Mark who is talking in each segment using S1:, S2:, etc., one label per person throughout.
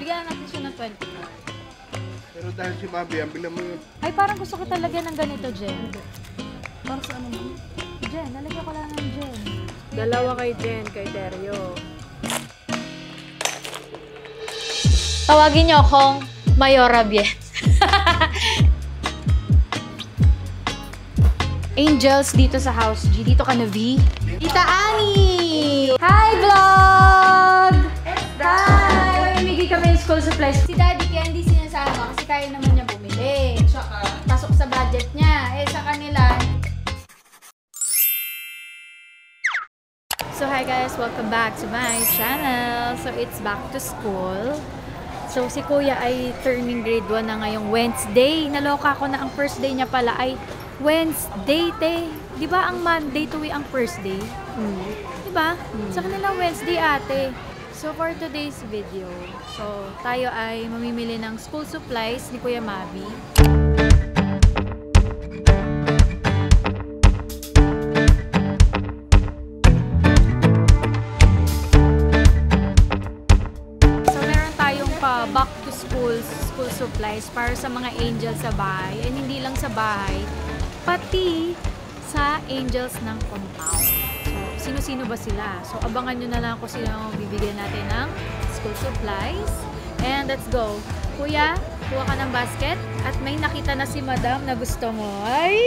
S1: bigyan natin siya ng 24.
S2: Pero dahil si Bobby, ang bilang mo yun.
S1: Ay, parang gusto ko talaga ng ganito, Jen.
S3: Para sa ano mo?
S1: Jen, nalagyan ko lang ng Jen.
S3: Dalawa kay Jen, kay Teryo.
S1: Tawagin niyo akong Mayora Bien. Angels dito sa House G. Dito ka na, V. Tita Annie! Hi, vlog! Hi! Mamimigay kami ng school supplies. Si Daddy kaya hindi sinasama kasi kaya naman niya bumili. Tsaka, pasok sa budget niya. Eh, sa kanila. So, hi guys! Welcome back to my channel. So, it's back to school. So, si Kuya ay turning grade 1 na ngayong Wednesday. Naloka ko na ang first day niya pala ay Wednesday, te. Di ba ang Monday to ang first day? Di ba? Sa kanila Wednesday, ate. So, for today's video, so, tayo ay mamimili ng school supplies ni Kuya Mavi. Back to school supplies para sa mga angels sa bahay, and hindi lang sa bahay, pati sa angels ng compound. So, sino-sino ba sila? So, abangan nyo na lang kung sino bibigyan natin ng school supplies. And let's go! Kuya, kuha ka ng basket at may nakita na si Madam na gusto mo. Ay!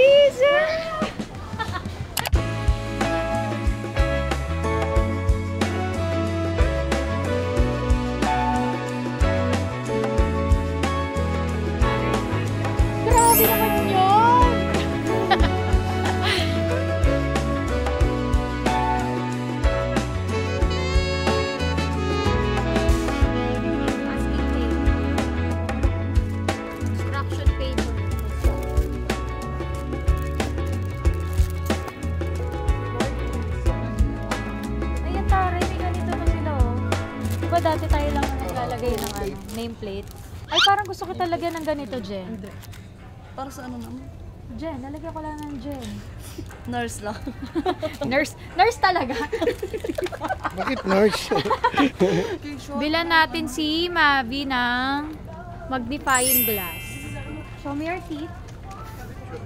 S1: Grabe naman yun! Instruction paper. Ayan, tara, may ganito na sila, oh. Diba dati tayo lang naglalagay ng nameplate? Ay, parang gusto ko talaga ng ganito, Jen.
S3: Hindi. Para sa ano naman?
S1: Jen, nalagyan ko lang ng Jen.
S3: Nurse lang.
S1: Nurse talaga.
S2: Bakit nurse?
S1: Bilan natin si Mavi ng magnifying glass. Show me your teeth.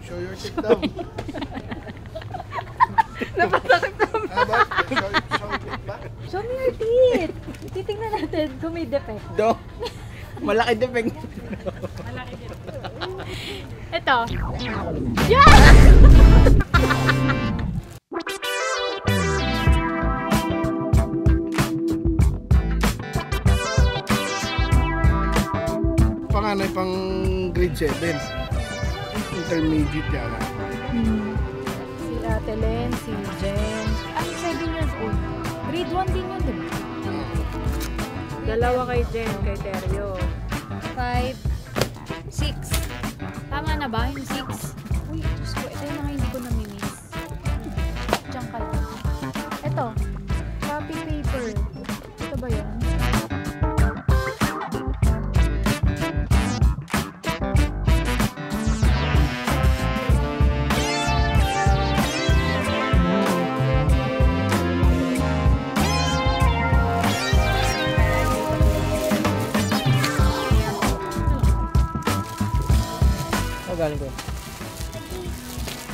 S2: Show your teeth daw.
S3: Napasakit naman.
S2: Show your teeth ba?
S1: Show me your teeth. Titingnan natin kung may defect.
S4: Do. Malaki defect.
S1: Ito. Yeah!
S2: Panganay pang grade 7. Intermediate yan.
S1: Si Ate Len, si Jen. Ay, 7 years old. Grade 1 din yun, diba?
S3: Dalawa kay Jen, kay Teryo.
S1: 5, 6. Tama na ba yung 6? Uy, Diyos ko, ito yung mga hindi ko namimiss. Diyan ka lang. Ito, copy paper. Ito ba yan?
S4: Galing ko.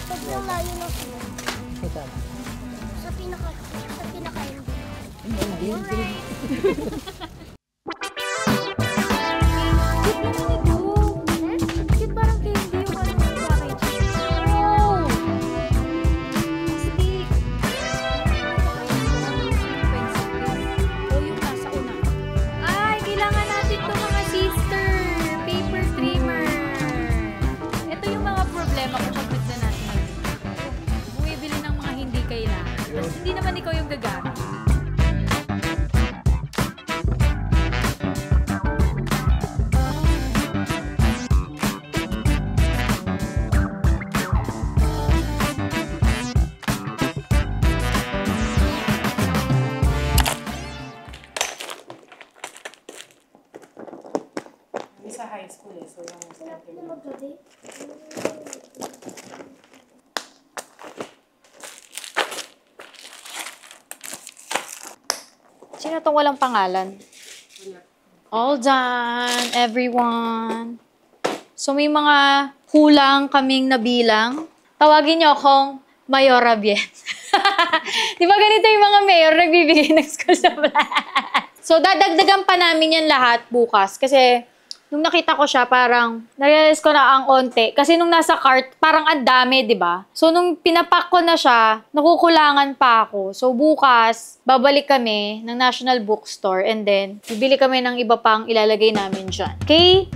S5: Sobrang layo ng phone.
S4: Saan?
S5: Sa pinaka-hindi.
S4: Hindi.
S1: Cute parang candy yung ano yung package. Oh! Stick! O yung nasa una. Ay, kailangan natin ito mga sister! Paper trimmer! Ito yung mga problema kung pag na natin. Bumibili ng mga hindi kailangan. Tapos hindi naman ikaw yung gagamit.
S3: Sa high school eh, so yung
S5: Sarap na magdadi.
S1: Sino tong walang pangalan? All done, everyone. So, may mga kulang kaming nabilang. Tawagin niyo akong Mayora Bien. Di ba ganito yung mga mayor nagbibigay ng school supplies? So, dadagdagan pa namin yan lahat bukas. Kasi, nung nakita ko siya, parang, narealize ko na ang onte. Kasi nung nasa cart, parang ang dami, di ba? So, nung pinapak ko na siya, nakukulangan pa ako. So, bukas, babalik kami ng National Bookstore and then, bibili kami ng iba pang ilalagay namin dyan. Okay?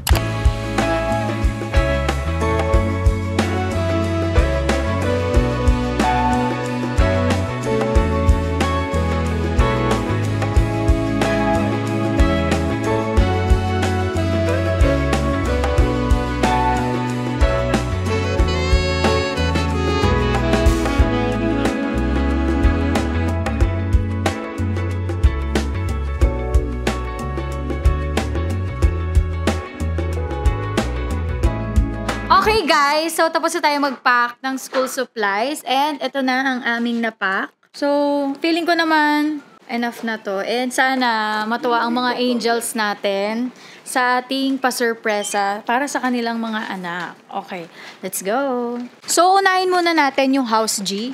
S1: Okay guys, so tapos na tayo mag-pack ng school supplies and ito na ang aming na-pack. So, feeling ko naman enough na to and sana matuwa ang mga angels natin sa ating pasurpresa para sa kanilang mga anak. Okay, let's go. So, unahin muna natin yung House G.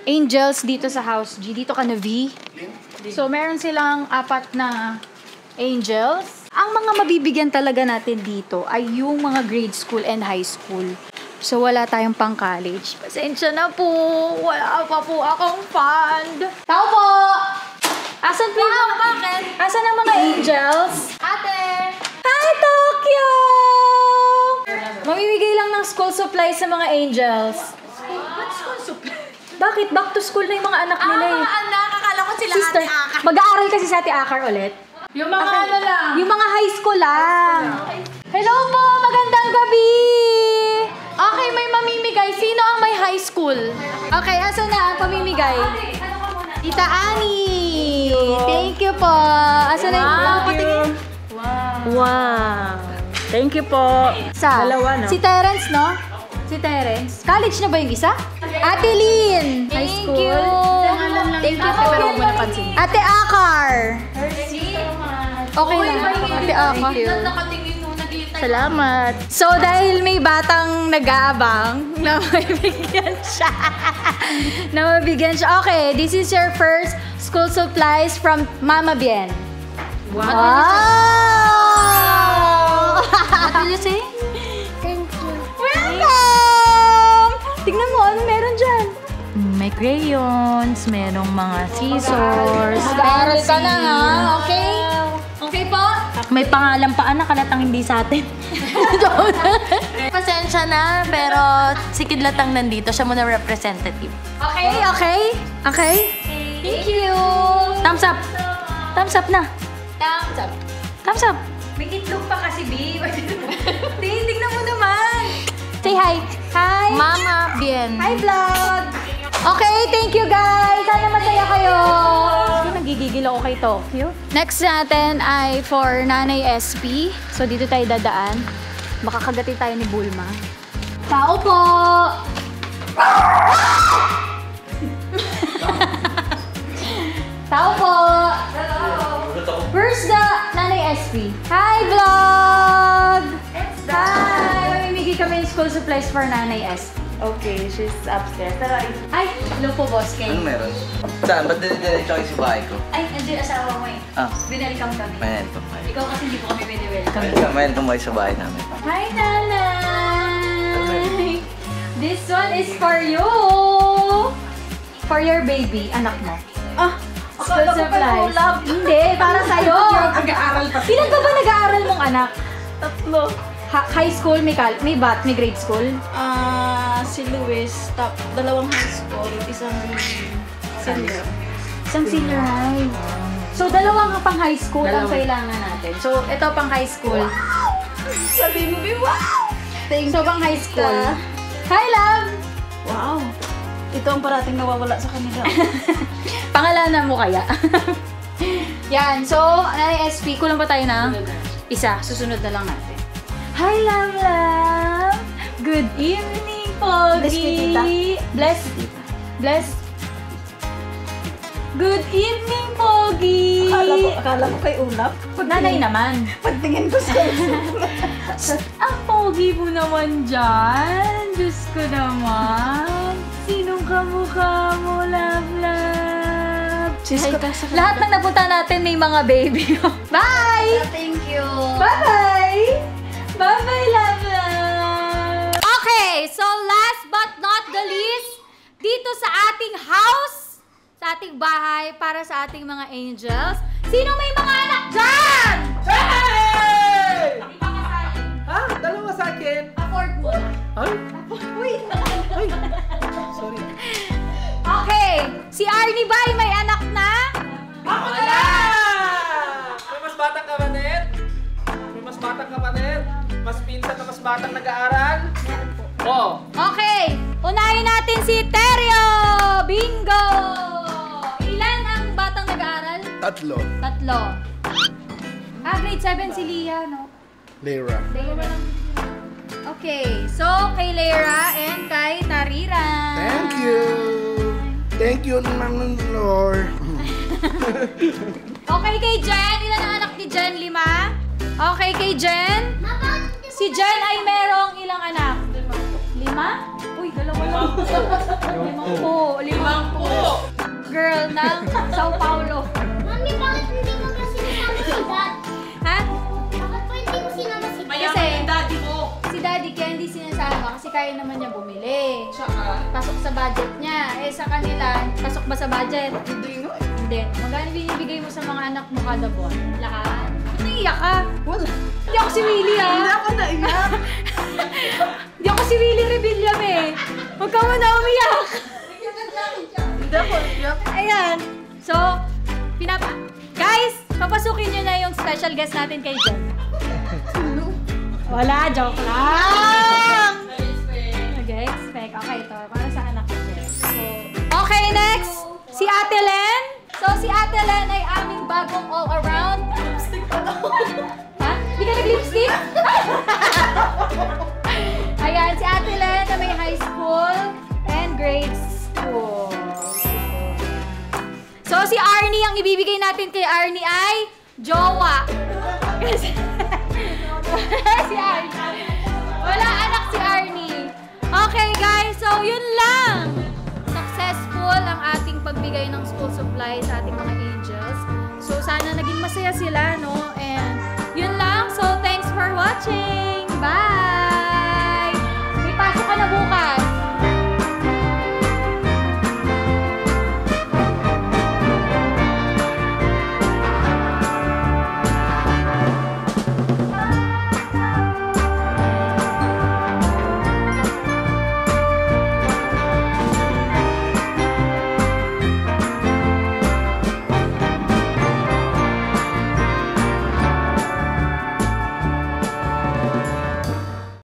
S1: Angels dito sa House G. Dito ka na V. So, meron silang 4 na angels. Ang mga mabibigyan talaga natin dito ay yung mga grade school and high school. So, wala tayong pang college. Pasensya na po. Wala pa po akong fund. Tao po! Asan po? Bakit? Asan ang mga angels? Ate! Hi, Tokyo! Mamimigay lang ng school supplies sa mga angels. What school supplies? Bakit? Back to school na yung mga anak nila eh.
S3: Mga anak, akala ko sila
S1: Sister,
S3: Ate Akar.
S1: mag-aaral kasi sa Ate Akar ulit.
S3: Yung mga ano lang.
S1: Yung mga high school lang. Hello po! Magandang gabi! Okay, may mamimigay. Sino ang may high school? Okay, asan na ang pamimigay? Tita Annie! Thank you po! Asan na yung patingin?
S3: Wow. Thank you po.
S1: Sa?
S3: Dalawa, no?
S1: Si Terence, no? Si Terence. College na ba yung isa? Ate Lynn! High school. Thank you.
S3: Pero huwag mo napansin.
S1: Ate Akar! Okay lang. Ate Akar. Salamat. So, dahil may batang nag-aabang, na mabigyan siya. Okay, this is your first school supplies from Mama Bien.
S3: Wow.
S1: What did you say?
S5: Thank you.
S1: Welcome! Tignan mo, ano meron dyan?
S3: May crayons, merong mga scissors,
S1: Mag-aaral ka na ha, okay? Okay po?
S3: May pangalan pa anak, halatang hindi sa atin. Pasensya na, pero si Kidlatang nandito, siya muna representative.
S1: Okay, okay? Okay? Thank you!
S3: Thumbs up! Thumbs up na!
S1: Thumbs up.
S3: Thumbs up!
S1: May itlog pa kasi, B. Tingnan mo naman. Say hi. Hi.
S3: Mama Bien!
S1: Hi, vlog. Okay, thank you guys. Sana masaya kayo. Nagigigil ako kay Tokyo. Next natin ay for Nanay SP. So, dito tayo dadaan. Makakagatin tayo ni Bulma. Tao po! Tao po! Where's the Nanay SP? Hi, vlog! Hi! Mamimigay kami ng school supplies for Nanay SP.
S3: Okay, she's upstairs. Tara,
S1: Ay, hello po, boss Kay.
S6: Ano meron? Saan? Ba't dinidiretso kayo sa bahay ko?
S1: Ay, nandiyan asawa mo eh.
S6: Ah.
S1: Binalikan kami.
S6: Welcome kayo.
S1: Ikaw kasi hindi po kami pwede welcome.
S6: Welcome kayo sa bahay namin.
S1: Hi, Nanay! This one is for you! For your baby, anak mo.
S3: Ah!
S1: School supplies. Hindi, para sa'yo.
S3: Nag-aaral pa.
S1: Ilan ka ba nag-aaral mong anak?
S3: Tatlo.
S1: High school, may grade school?
S3: Si Luis, dalawang high school, isang senior.
S1: Isang senior high. So, dalawang pang high school ang kailangan natin. So, ito pang high school.
S3: Sabi mo, wow!
S1: So, pang high school. Hi, love!
S3: Wow! Ito ang parating nawawala sa kanila.
S1: Pangalanan mo kaya? Yan. So, Nanay SP, kulang pa tayo na isa. Susunod na lang natin. Hi, love, love! Good evening, Pogi!
S5: Bless you, tita.
S1: Bless. Bless. Good evening, Pogi!
S4: Akala ko kay Ulap.
S1: Nanay naman.
S4: Pagtingin ko sa
S1: Ang pogi mo naman dyan. Diyos ko naman. Sinong kamukha mo, love, love? Lahat ng napunta natin may mga baby. Bye!
S5: Thank you.
S1: Bye-bye! Bye-bye, love, love! Okay, so last but not the least, dito sa ating house, sa ating bahay, para sa ating mga angels, sino may mga anak dyan?
S4: Hey!
S1: Hindi pa kasali.
S4: Ha? Dalawa sa akin.
S1: Afford mo.
S4: Ay?
S1: Uy!
S4: Ay! Sorry.
S1: Okay, si Arnie ba ay may anak na?
S4: Ako na! May mas batang kapatid? May mas batang kapatid? Mas pinsan na mas batang nag-aaral? Oo.
S1: Okay, unahin natin si Terrio! Bingo! Ilan ang batang nag-aaral?
S2: 3.
S1: Tatlo. Grade 7 si Lia, no?
S2: Lera.
S1: Leira lang. Okay, so kay Leira and kay Tarira.
S2: Thank you. Thank you, Manong Lord.
S1: Okay kay Jen, ilan ang anak ni Jen? 5? Okay kay Jen? Si Jen ay merong ilang anak? 5? Uy, 2 lang. 5. Girl ng Sao Paulo.
S5: Mami, bakit hindi mo pa sinasama si Dad?
S1: Ha?
S5: Bakit po hindi mo sinama si Dad?
S1: Kasi si Daddy kaya hindi sinasama kasi kaya naman niya bumili. Pasok sa budget niya. Eh sa kanila, pasok ba sa budget?
S4: Hindi nga.
S1: Hindi. Magkano binibigay mo sa mga anak mo kada buwan? Lahat? Ba't naiiyak ka?
S4: Wala.
S1: Hindi ako si Willie, ha?
S4: Hindi ako naiyak.
S1: Hindi ako si Willie Rebellion, eh. Huwag ka muna umiyak.
S4: Hindi ako naiyak.
S1: Ayan. So, Guys, papasukin nyo na yung special guest natin kay Jen. Wala, joke lang! Nag-expect. Okay, ito. Para sa anak ko. So, okay, next! Si Ate Len. So, si Ate Len ay aming bagong all-around. Lipstick pa daw. Ha? Hindi ka nag-lipstick? Ayan, si Ate Len na may high school and grade school. So, si Arnie, ang ibibigay natin kay Arnie ay jowa. Kasi, si Arnie. Wala anak si Arnie. Okay, guys. So, yun lang. Successful ang ating pagbigay ng school supplies sa ating mga angels. So, sana naging masaya sila, no?